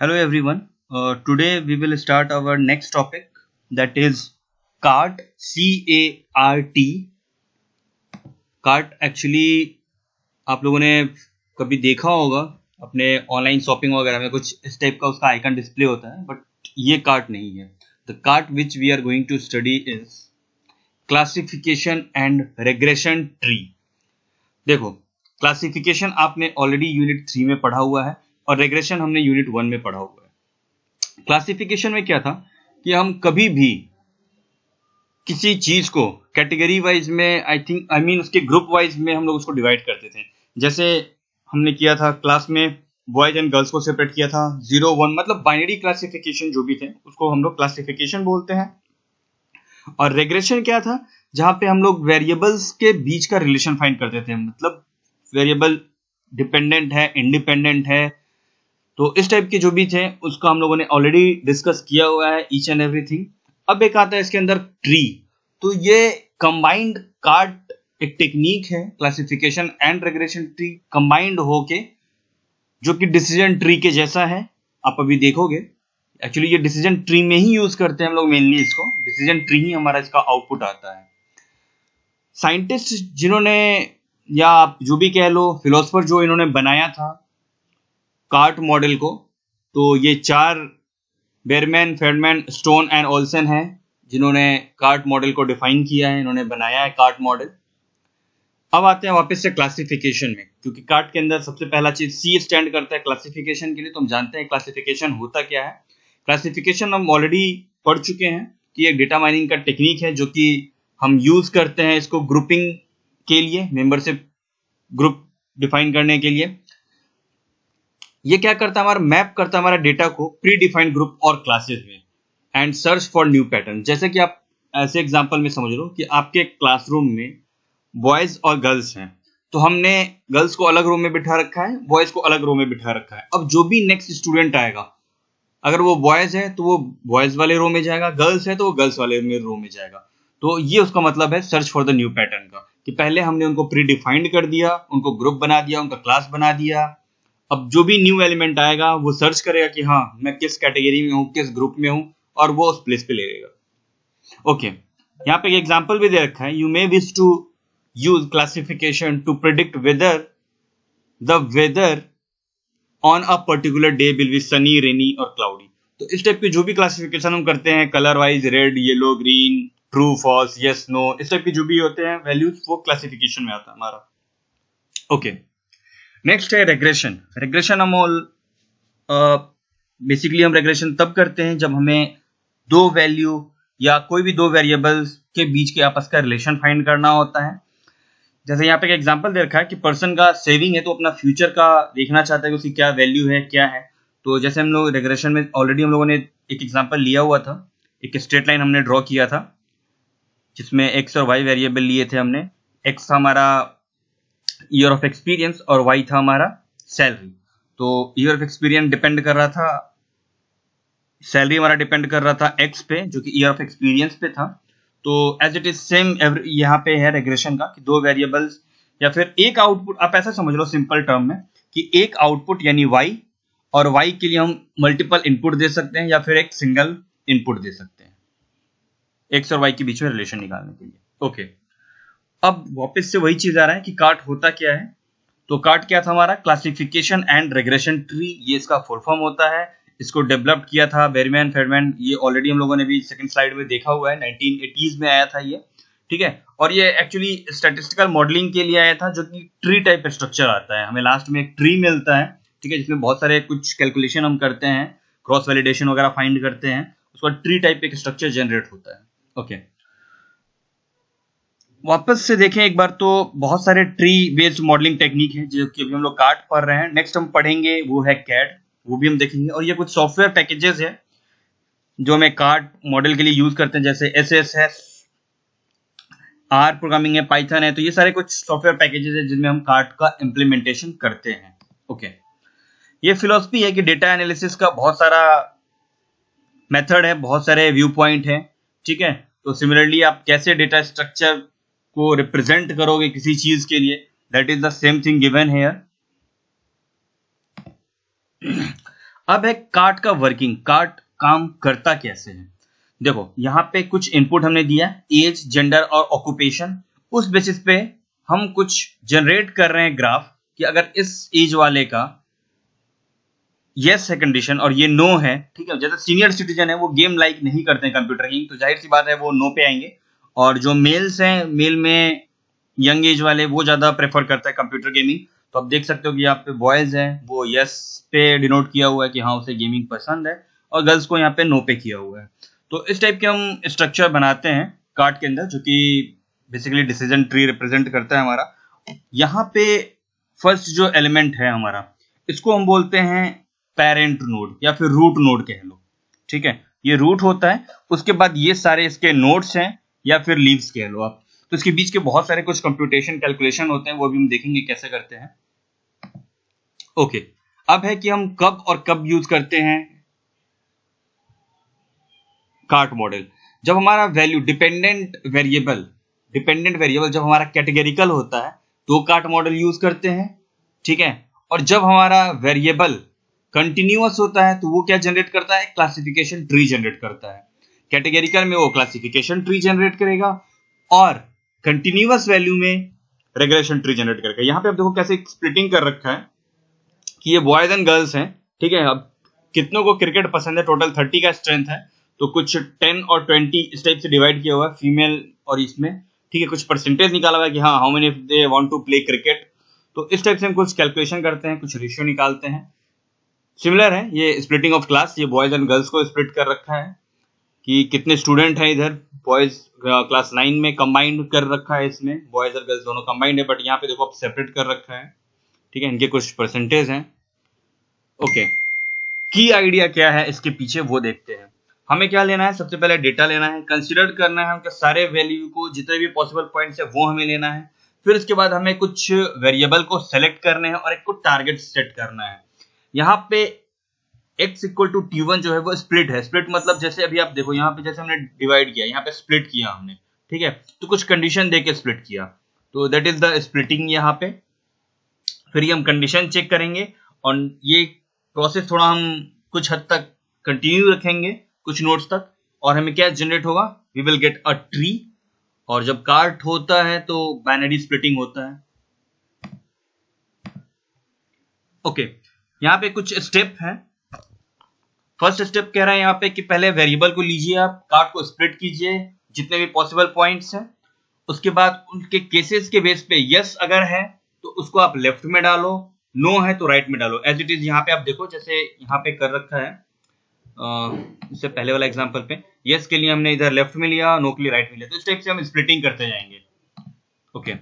Hello everyone. Today we will start our next topic, that is cart. CART. Cart actually आप लोगों ने कभी देखा होगा अपने ऑनलाइन शॉपिंग वगैरह में, कुछ इस टाइप का उसका आइकन डिस्प्ले होता है, बट ये कार्ट नहीं है. The cart which we are going to study is classification and regression tree. देखो, क्लासिफिकेशन आपने ऑलरेडी यूनिट 3 में पढ़ा हुआ है और रेग्रेशन हमने यूनिट 1 में पढ़ा हुआ है. क्लासिफिकेशन में क्या था कि हम कभी भी किसी चीज को कैटेगरी वाइज में उसके ग्रुप वाइज में हम लोग उसको डिवाइड करते थे. जैसे हमने किया था क्लास में, बॉयज एंड गर्ल्स को सेपरेट किया था, 0 1, मतलब बाइनरी क्लासिफिकेशन जो भी थे उसको हम लोग क्लासिफिकेशन बोलते हैं. और रेग्रेशन क्या था, जहां पे हम लोग वेरिएबल्स के बीच का रिलेशन फाइंड करते थे. मतलब वेरिएबल डिपेंडेंट है, इंडिपेंडेंट है, तो इस टाइप के जो भी थे उसको हम लोगों ने ऑलरेडी डिस्कस किया हुआ है, ईच एंड एवरीथिंग. अब एक आता है इसके अंदर ट्री. तो ये कंबाइंड कार्ट एक टेक्निक है, classification and regression tree combined होके, जो कि डिसीजन ट्री के जैसा है. आप अभी देखोगे एक्चुअली ये डिसीजन ट्री में ही यूज करते हैं हम लोग मेनली इसको. डिसीजन ट्री ही हमारा इसका आउटपुट आता है. साइंटिस्ट जिन्होंने, या आप जो भी कह लो, फिलोसफर जो इन्होंने बनाया था कार्ट मॉडल को, तो ये 4 बेरमैन, फेल्डमैन, स्टोन एंड ओल्सन है जिन्होंने कार्ट मॉडल को डिफाइन किया है, इन्होंने बनाया है कार्ट मॉडल. अब आते हैं वापस से क्लासिफिकेशन में, क्योंकि कार्ट के अंदर सबसे पहला चीज सी स्टैंड करता है क्लासिफिकेशन के लिए. तो हम जानते हैं क्लासिफिकेशन होता क्या है. क्लासिफिकेशन हम ऑलरेडी पढ़ चुके हैं कि एक डेटा माइनिंग का टेक्निक है जो कि हम यूज करते हैं इसको ग्रुपिंग के लिए, मेंबरशिप ग्रुप डिफाइन करने के लिए. ये क्या करता है, हमारा मैप करता है हमारा डेटा को प्री डिफाइंड ग्रुप और क्लासेस में and search for new pattern. जैसे कि आप ऐसे एग्जांपल में समझ लो कि आपके क्लासरूम में बॉयज और गर्ल्स हैं, तो हमने गर्ल्स को अलग रो में बिठा रखा है, बॉयज को अलग रो में बिठा रखा है. अब जो भी नेक्स्ट स्टूडेंट आएगा, अगर वो बॉयज है तो वो बॉयज वाले रो में जाएगा, गर्ल्स है तो वो गर्ल्स वाले रो में जाएगा. तो ये उसका मतलब है search for the new pattern का, कि पहले हमने उनको प्री डिफाइंड कर दिया, उनको ग्रुप बना दिया, उनका क्लास बना दिया. अब जो भी न्यू एलिमेंट आएगा वो सर्च करेगा कि हाँ मैं किस कैटेगरी में हूँ, किस ग्रुप में हूँ, और वो उस प्लेस पे ले लेगा. ओके, यहाँ पे एक एग्जांपल भी दे रखा है. You may wish to use classification to predict whether the weather on a particular day will be sunny, rainy और क्लाउडी. तो इस टाइप के जो भी क्लासिफिकेशन हम करते हैं, colour wise, red, yellow, green, true, false, yes, no, इस टाइप के जो भी होते हैं वैल्यूज, वो क्लासिफिकेशन में आता है हमारा. ओके, नेक्स्ट है रेग्रेशन. रेग्रेशन हम बेसिकली हम रेग्रेशन तब करते हैं जब हमें दो वैल्यू या कोई भी दो वेरिएबल्स के बीच के आपस का रिलेशन फाइंड करना होता है. जैसे यहाँ पे एक एग्जांपल दे रखा है कि पर्सन का सेविंग है, तो अपना फ्यूचर का देखना चाहता है कि उसकी क्या वैल्यू है, क्या है. तो जैसे हम लोग रेग्रेशन में ऑलरेडी हम लोगों ने एक एग्जांपल लिया हुआ था, एक स्ट्रेट लाइन हमने ड्रॉ किया था जिसमें एक्स और वाई वेरिएबल लिए थे हमने. एक्स हमारा ईयर ऑफ एक्सपीरियंस और वाई था हमारा सैलरी. तो ईयर ऑफ एक्सपीरियंस डिपेंड कर रहा था, सैलरी हमारा डिपेंड कर रहा था एक्स पे, जो कि ईयर ऑफ एक्सपीरियंस पे था. तो एज इट इज सेम यहाँ पे है रेग्रेशन का, कि दो वेरिएबल्स या फिर एक आउटपुट, आप ऐसा समझ लो सिंपल टर्म में कि एक आउटपुट यानी वाई, और वाई के लिए हम मल्टीपल इनपुट दे सकते हैं या फिर एक सिंगल इनपुट दे सकते हैं एक्स और वाई के बीच में रिलेशन निकालने के लिए. ओके, अब वापस से वही चीज आ रहा है कि कार्ट होता क्या है. तो कार्ट क्या था हमारा, क्लासिफिकेशन एंड रेग्रेशन ट्री, ये इसका फुल फॉर्म होता है. इसको डेवलप किया था बेरमैन, फेल्डमैन. ये ऑलरेडी हम लोगों ने भी सेकंड स्लाइड में देखा हुआ है, 1980s में आया था ये. ठीक है, और ये एक्चुअली स्टैटिस्टिकल मॉडलिंग के लिए आया था, जो कि ट्री टाइप स्ट्रक्चर आता है. हमें लास्ट में एक ट्री मिलता है, ठीक है, जिसमें बहुत सारे कुछ कैलकुलेशन हम करते हैं, क्रॉस वैलिडेशन वगैरह फाइंड करते हैं, उसका ट्री टाइप एक स्ट्रक्चर जनरेट होता है. ओके, वापस से देखें एक बार, तो बहुत सारे ट्री बेस्ड मॉडलिंग टेक्निक है जो कि अभी हम लोग कार्ट पढ़ रहे हैं. नेक्स्ट हम पढ़ेंगे वो है कैड, वो भी हम देखेंगे. और ये कुछ सॉफ्टवेयर पैकेजेस है जो हमें कार्ट मॉडल के लिए यूज करते हैं, जैसे एसएस है, आर प्रोग्रामिंग है, पाइथन है. तो ये सारे कुछ सॉफ्टवेयर पैकेजेस है जिनमें हम कार्ट का इम्प्लीमेंटेशन करते हैं. ओके, ये फिलॉसफी है कि डेटा एनालिसिस का बहुत सारा मेथड है, बहुत सारे व्यू पॉइंट है. ठीक है, तो सिमिलरली आप कैसे डेटा स्ट्रक्चर को रिप्रेजेंट करोगे किसी चीज के लिए, that is the same thing given here. अब है कार्ट का वर्किंग, कार्ट काम करता कैसे है। देखो यहाँ पे कुछ इनपुट हमने दिया, एज, जेंडर और ऑक्यूपेशन। उस बेसिस पे हम कुछ जनरेट कर रहे हैं ग्राफ कि अगर इस एज वाले का यस है कंडीशन और ये नो है, ठीक है, जैसे सीनियर सिटीजन है वो गेम लाइक नहीं करते हैं कंप्यूटर गेम, तो जाहिर सी बात है वो नो पे आएंगे। और जो मेल्स हैं, मेल में यंग एज वाले वो ज्यादा प्रेफर करता है कंप्यूटर गेमिंग। तो आप देख सकते हो कि यहाँ पे बॉयज हैं वो यस पे डिनोट किया हुआ है कि हाँ उसे गेमिंग पसंद है, और गर्ल्स को यहाँ पे नो पे किया हुआ है। तो इस टाइप के हम स्ट्रक्चर बनाते हैं कार्ड के अंदर, जो कि बेसिकली डिसीजन ट्री रिप्रेजेंट करता है हमारा। यहाँ पे फर्स्ट जो एलिमेंट है हमारा, इसको हम बोलते हैं पेरेंट नोड या फिर रूट नोड कह लो, ठीक है। ये रूट होता है, उसके बाद ये सारे इसके नोड्स हैं या फिर लीव्स कह लो आप। तो इसके बीच के बहुत सारे कुछ कंप्यूटेशन कैलकुलेशन होते हैं, वो भी हम देखेंगे कैसे करते हैं। ओके, अब है कि हम कब और कब यूज करते हैं कार्ट मॉडल। जब हमारा वैल्यू डिपेंडेंट वेरिएबल जब हमारा कैटेगरिकल होता है तो कार्ट मॉडल यूज करते हैं, ठीक है। और जब हमारा वेरिएबल कंटिन्यूअस होता है तो वो क्या जनरेट करता है, क्लासिफिकेशन ट्री जनरेट करता है। कैटेगरिकल में वो क्लासिफिकेशन ट्री जनरेट करेगा और कंटिन्यूअस वैल्यू में रेगुलेशन ट्री जनरेट करेगा। यहाँ पे आप देखो कैसे स्प्लिटिंग कर रखा है कि ये बॉयज एंड गर्ल्स हैं, ठीक है। अब कितनों को क्रिकेट पसंद है, टोटल 30 का स्ट्रेंथ है, तो कुछ 10 और 20 इस टाइप से डिवाइड किया हुआ है फीमेल और इसमें, ठीक है। कुछ परसेंटेज निकाला हुआ है कि हाँ how many they want to play cricket. तो इस टाइप से हम कुछ कैलकुलेशन करते हैं, कुछ रेशियो निकालते हैं। सिमिलर है ये स्प्लिटिंग ऑफ क्लास, ये बॉयज एंड गर्ल्स को स्प्लिट कर रखा है कि कितने स्टूडेंट हैं इधर। बॉयज क्लास 9 में कंबाइंड कर रखा है, इसमें बॉयज और गर्ल्स दोनों कंबाइंड है, बट यहाँ पे देखो आप सेपरेट कर रखा है, ठीक है। इनके कुछ परसेंटेज हैं। ओके, की आइडिया क्या है इसके पीछे वो देखते हैं। हमें क्या लेना है, सबसे पहले डेटा लेना है, कंसीडर करना है हमके सारे वैल्यू को, जितने भी पॉसिबल पॉइंट्स है वो हमें लेना है। फिर उसके बाद हमें कुछ वेरिएबल को सेलेक्ट करने हैं और एक को टारगेट सेट करना है। यहाँ पे x इक्वल टू t1 जो है वो स्प्लिट है। स्प्लिट मतलब जैसे अभी आप देखो यहाँ पे जैसे हमने डिवाइड किया, यहाँ पे स्प्लिट किया हमने, ठीक है, तो कुछ कंडीशन देके स्प्लिट किया, तो दैट इज द स्प्लिटिंग यहाँ पे। फिर ये हम कंडीशन चेक करेंगे और ये प्रोसेस थोड़ा हम कुछ हद तक कंटिन्यू रखेंगे कुछ नोड्स तक, और हमें क्या जनरेट होगा, we will get a tree. और जब कार्ट होता है तो बाइनरी स्प्लिटिंग होता है। ओके, यहाँ पे कुछ स्टेप है। फर्स्ट स्टेप कह रहा है यहाँ पे कि पहले वेरिएबल को लीजिए, आप कार्ट को स्प्लिट कीजिए जितने भी पॉसिबल पॉइंट्स हैं। उसके बाद उनके केसेस के बेस पे यस अगर है तो उसको आप लेफ्ट में डालो, नो है तो राइट में डालो, एज इट इज। यहाँ पे आप देखो जैसे यहाँ पे कर रखा है, इससे पहले वाला एग्जांपल पे यस के लिए हमने इधर लेफ्ट में लिया, नो के लिए राइट में लिया। तो इस टाइप से हम स्प्लिटिंग करते जाएंगे। ओके,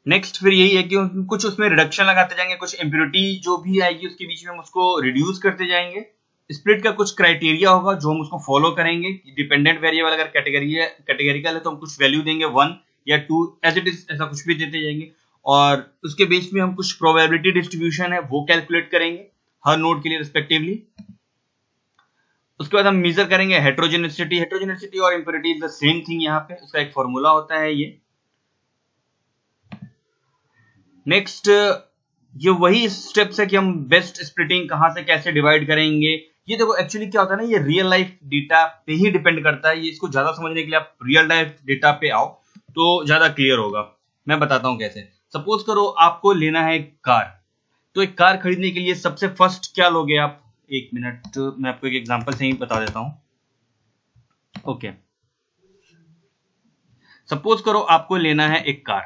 नेक्स्ट फिर यही है कि कुछ उसमें रिडक्शन लगाते जाएंगे, कुछ इम्प्योरिटी जो भी आएगी उसके बीच में हम उसको रिड्यूस करते जाएंगे। स्प्लिट का कुछ क्राइटेरिया होगा जो हम उसको फॉलो करेंगे। डिपेंडेंट वेरिएबल अगर कैटेगरिकल है तो हम कुछ वैल्यू देंगे 1 या 2, एज इट इज, ऐसा कुछ भी देते जाएंगे। और उसके बेस में हम कुछ प्रोबेबिलिटी डिस्ट्रीब्यूशन है वो कैलकुलेट करेंगे हर नोड के लिए रिस्पेक्टिवली। उसके बाद हम मेजर करेंगे हेट्रोजेनिसिटी और impurity is the same thing. यहाँ पे उसका एक फॉर्मूला होता है ये। नेक्स्ट ये वही स्टेप्स है कि हम बेस्ट स्प्लिटिंग कहां से कैसे डिवाइड करेंगे। ये देखो एक्चुअली क्या होता है ना, ये रियल लाइफ डेटा पे ही डिपेंड करता है। ये इसको ज्यादा समझने के लिए आप रियल लाइफ डेटा पे आओ तो ज्यादा क्लियर होगा। मैं बताता हूं कैसे। सपोज करो आपको लेना है एक कार, तो एक कार खरीदने के लिए सबसे फर्स्ट क्या लोगे आप, एक मिनट मैं आपको एक एग्जांपल से ही बता देता हूं। ओके, सपोज करो आपको लेना है एक कार,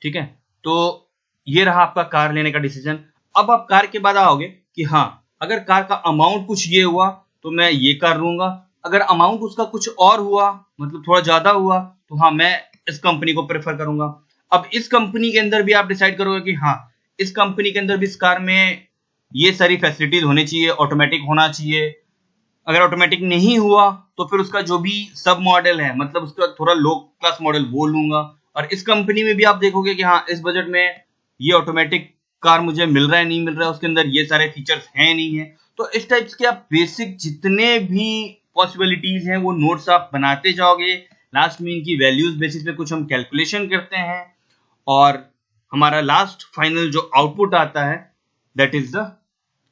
ठीक है। तो ये रहा आपका कार लेने का डिसीजन। अब आप कार के बाद आओगे कि हाँ अगर कार का अमाउंट कुछ ये हुआ तो मैं ये कार लूंगा, अगर अमाउंट उसका कुछ और हुआ मतलब थोड़ा ज्यादा हुआ तो हाँ मैं इस कंपनी को प्रेफर करूंगा। अब इस कंपनी के अंदर भी आप डिसाइड करोगे कि हाँ इस कंपनी के अंदर भी इस कार में ये सारी फैसिलिटीज होनी चाहिए, ऑटोमेटिक होना चाहिए। अगर ऑटोमेटिक नहीं हुआ तो फिर उसका जो भी सब मॉडल है मतलब उसका थोड़ा लो क्लास मॉडल वो लूंगा। और इस कंपनी में भी आप देखोगे कि हाँ इस बजट में ये ऑटोमेटिक कार मुझे मिल रहा है नहीं मिल रहा है, उसके अंदर ये सारे फीचर्स हैं नहीं है। तो इस टाइप के आप बेसिक जितने भी पॉसिबिलिटीज हैं वो नोट्स आप बनाते जाओगे। लास्ट में इनकी वैल्यूज बेसिस पे कुछ हम कैलकुलेशन करते हैं और हमारा लास्ट फाइनल जो आउटपुट आता है that is the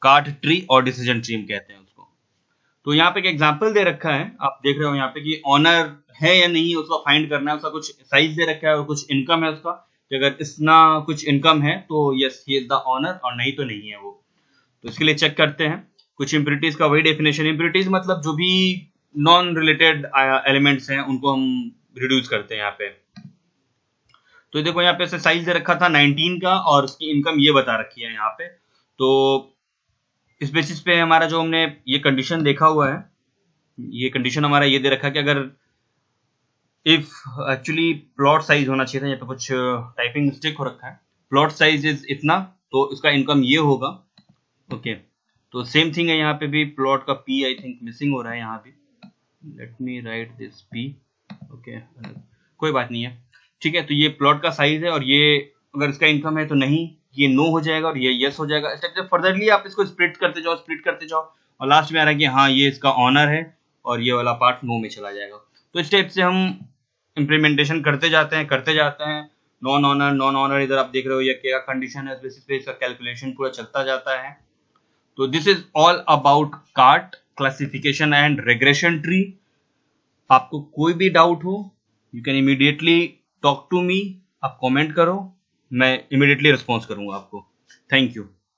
cart tree और डिसीजन ट्री हम कहते हैं उसको। तो यहाँ पे एक एग्जांपल दे रखा है, आप देख रहे हो यहाँ पे कि ऑनर है या नहीं उसका फाइंड करना है। उसका कुछ साइज दे रखा है और कुछ इनकम है उसका, कि अगर इतना कुछ इनकम है तो yes he is the owner, और नहीं तो नहीं है वो। तो इसके लिए चेक करते हैं कुछ इम्प्योरिटीज का वही डेफिनेशन। इम्प्योरिटीज मतलब जो भी नॉन रिलेटेड एलिमेंट्स हैं उनको हम रिड्यूस करते हैं यहाँ पे। तो देखो यहाँ पे से साइज दे रखा था 19 का और उसकी इनकम ये बता रखी है यहाँ पे। तो इस बेसिस पे हमारा जो हमने ये कंडीशन देखा हुआ है, ये कंडीशन हमारा ये दे रखा है कि अगर इफ एक्चुअली प्लॉट साइज होना चाहिए था, यहाँ पे कुछ टाइपिंग मिस्टेक हो रखा है, प्लॉट साइज इज इतना तो इसका इनकम ये होगा। ओके तो सेम थिंग है यहाँ पे भी, प्लॉट का पी आई थिंक मिसिंग हो रहा है यहाँ भी, let me right this P. Okay कोई बात नहीं है, ठीक है। तो ये प्लॉट का साइज है और ये अगर इसका इनकम है तो नहीं, ये नो हो जाएगा और ये यस हो जाएगा। इस टाइप से फर्दरली आप इसको स्प्लिट करते जाओ और लास्ट में आ रहा है कि हाँ ये इसका ऑनर है और ये वाला पार्ट नो में चला जाएगा। तो इस टाइप से हम इम्प्लीमेंटेशन करते जाते हैं। नॉन ऑनर इधर आप देख रहे हो ये क्या कंडीशन है, इस बेसिस पे इसका कैलकुलेशन पूरा चलता जाता है। तो this is all about cart classification and regression tree. आपको कोई भी डाउट हो you can immediately talk to me, आप कमेंट करो, मैं इमीडिएटली रिस्पॉन्स करूंगा आपको। Thank you.